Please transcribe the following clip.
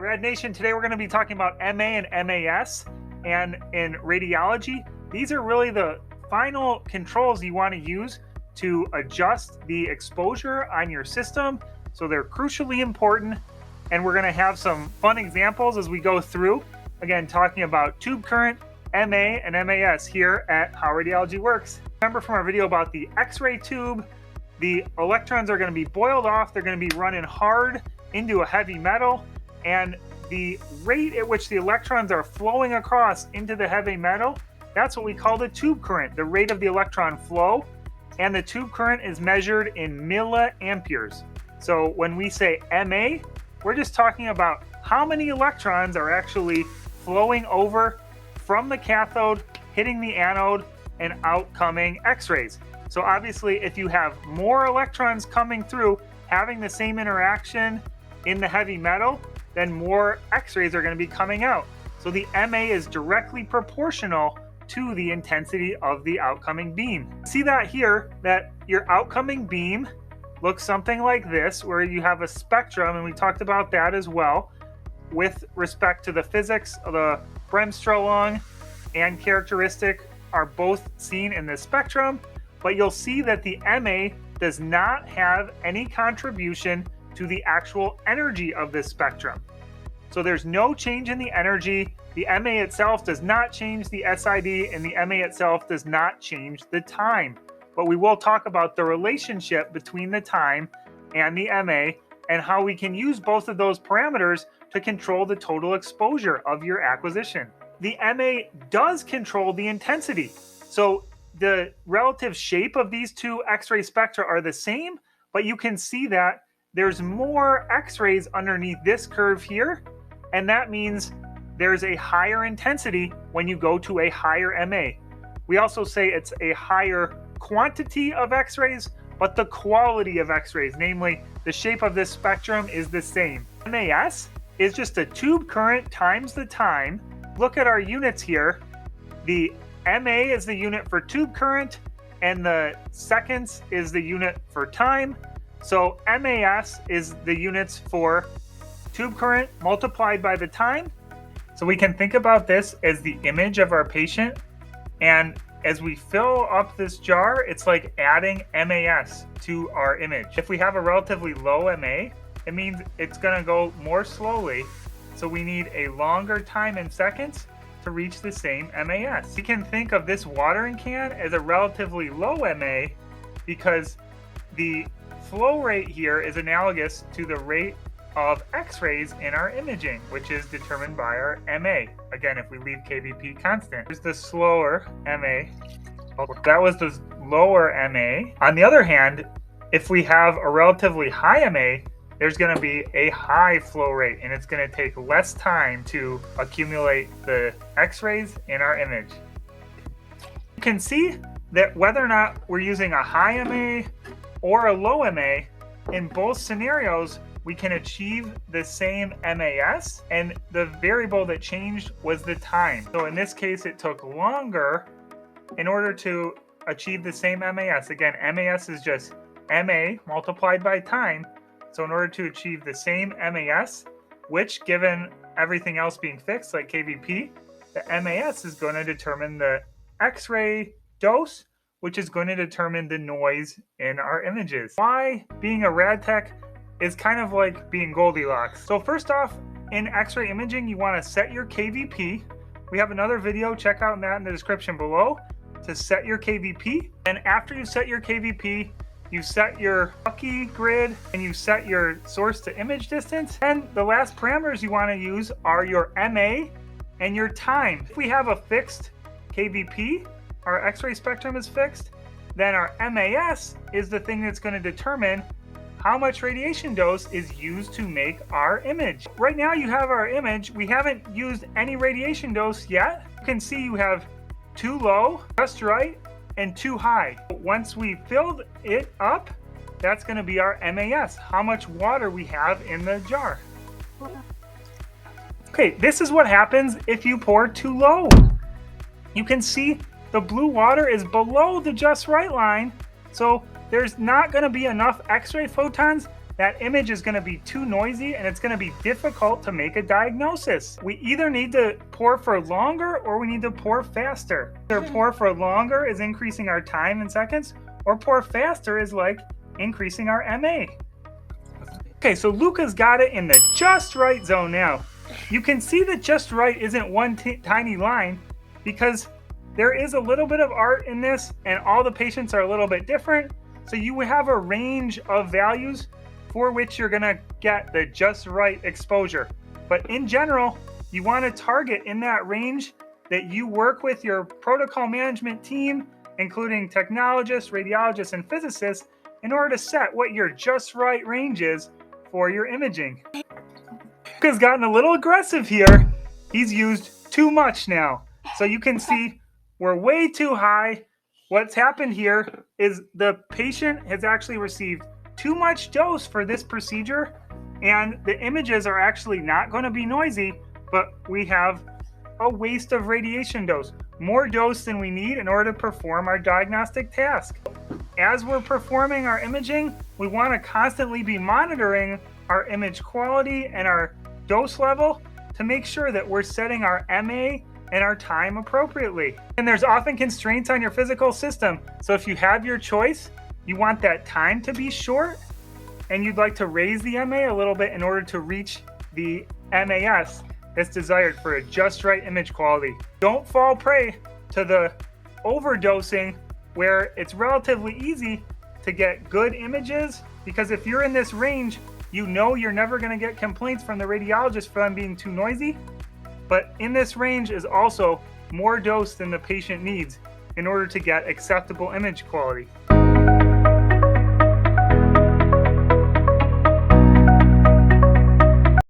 Rad Nation, today we're going to be talking about MA and MAS, and in radiology, these are really the final controls you want to use to adjust the exposure on your system. So they're crucially important, and we're going to have some fun examples as we go through. Again, talking about tube current, MA and MAS here at How Radiology Works. Remember from our video about the X-ray tube, the electrons are going to be boiled off, they're going to be running hard into a heavy metal, and the rate at which the electrons are flowing across into the heavy metal, that's what we call the tube current, the rate of the electron flow. And the tube current is measured in milliamperes. So when we say MA, we're just talking about how many electrons are actually flowing over from the cathode, hitting the anode, and outcoming X-rays. So obviously, if you have more electrons coming through, having the same interaction in the heavy metal, then more X-rays are going to be coming out. So the MA is directly proportional to the intensity of the outcoming beam. See that here, that your outcoming beam looks something like this, where you have a spectrum, and we talked about that as well, with respect to the physics of the Bremsstrahlung and characteristic are both seen in this spectrum, but you'll see that the MA does not have any contribution to the actual energy of this spectrum. So there's no change in the energy. The MA itself does not change the SID, and the MA itself does not change the time. But we will talk about the relationship between the time and the MA and how we can use both of those parameters to control the total exposure of your acquisition. The MA does control the intensity. So the relative shape of these two X-ray spectra are the same, but you can see that there's more X-rays underneath this curve here, and that means there's a higher intensity when you go to a higher MA. We also say it's a higher quantity of X-rays, but the quality of X-rays, namely the shape of this spectrum, is the same. MAS is just a tube current times the time. Look at our units here. The MA is the unit for tube current, and the seconds is the unit for time. So MAS is the units for tube current multiplied by the time. So we can think about this as the image of our patient, and as we fill up this jar, it's like adding MAS to our image. If we have a relatively low MA, it means it's going to go more slowly, so we need a longer time in seconds to reach the same MAS. We can think of this watering can as a relatively low MA because the flow rate here is analogous to the rate of X-rays in our imaging, which is determined by our MA. Again, if we leave KVP constant. Here's the slower MA. That was the lower MA. On the other hand, if we have a relatively high MA, there's going to be a high flow rate, and it's going to take less time to accumulate the X-rays in our image. You can see that whether or not we're using a high MA or a low MA, in both scenarios, we can achieve the same MAS, and the variable that changed was the time. So in this case, it took longer in order to achieve the same MAS. Again, MAS is just MA multiplied by time. So in order to achieve the same MAS, which given everything else being fixed like KVP, the MAS is going to determine the X-ray dose, which is going to determine the noise in our images. Why being a rad tech is kind of like being Goldilocks. So first off, in X-ray imaging, you want to set your KVP. We have another video, check out that in the description below, to set your KVP. And after you set your KVP, you set your Bucky grid, and you set your source to image distance. And the last parameters you want to use are your MA and your time. If we have a fixed KVP, our X-ray spectrum is fixed, then our MAS is the thing that's going to determine how much radiation dose is used to make our image. Right now you have our image. We haven't used any radiation dose yet. You can see you have too low, just right, and too high. Once we filled it up, that's going to be our MAS, how much water we have in the jar. Okay, this is what happens if you pour too low. You can see the blue water is below the just right line, so there's not going to be enough X-ray photons that image is going to be too noisy and it's going to be difficult to make a diagnosis. We either need to pour for longer or we need to pour faster. Either pour for longer is increasing our time in seconds, or pour faster is like increasing our MA. Okay, so Luca's got it in the just right zone now. You can see that just right isn't one tiny line because there is a little bit of art in this and all the patients are a little bit different. So you have a range of values for which you're gonna get the just right exposure. But in general, you wanna target in that range that you work with your protocol management team, including technologists, radiologists, and physicists, in order to set what your just right range is for your imaging. Luca's gotten a little aggressive here. He's used too much now. So you can see we're way too high. What's happened here is the patient has actually received too much dose for this procedure, and the images are actually not going to be noisy, but we have a waste of radiation dose, more dose than we need in order to perform our diagnostic task. As we're performing our imaging, we want to constantly be monitoring our image quality and our dose level to make sure that we're setting our MA and our time appropriately. And there's often constraints on your physical system. So if you have your choice, you want that time to be short and you'd like to raise the MA a little bit in order to reach the MAS that's desired for a just right image quality. Don't fall prey to the overdosing where it's relatively easy to get good images, because if you're in this range, you know you're never going to get complaints from the radiologist for them being too noisy. But in this range is also more dose than the patient needs in order to get acceptable image quality.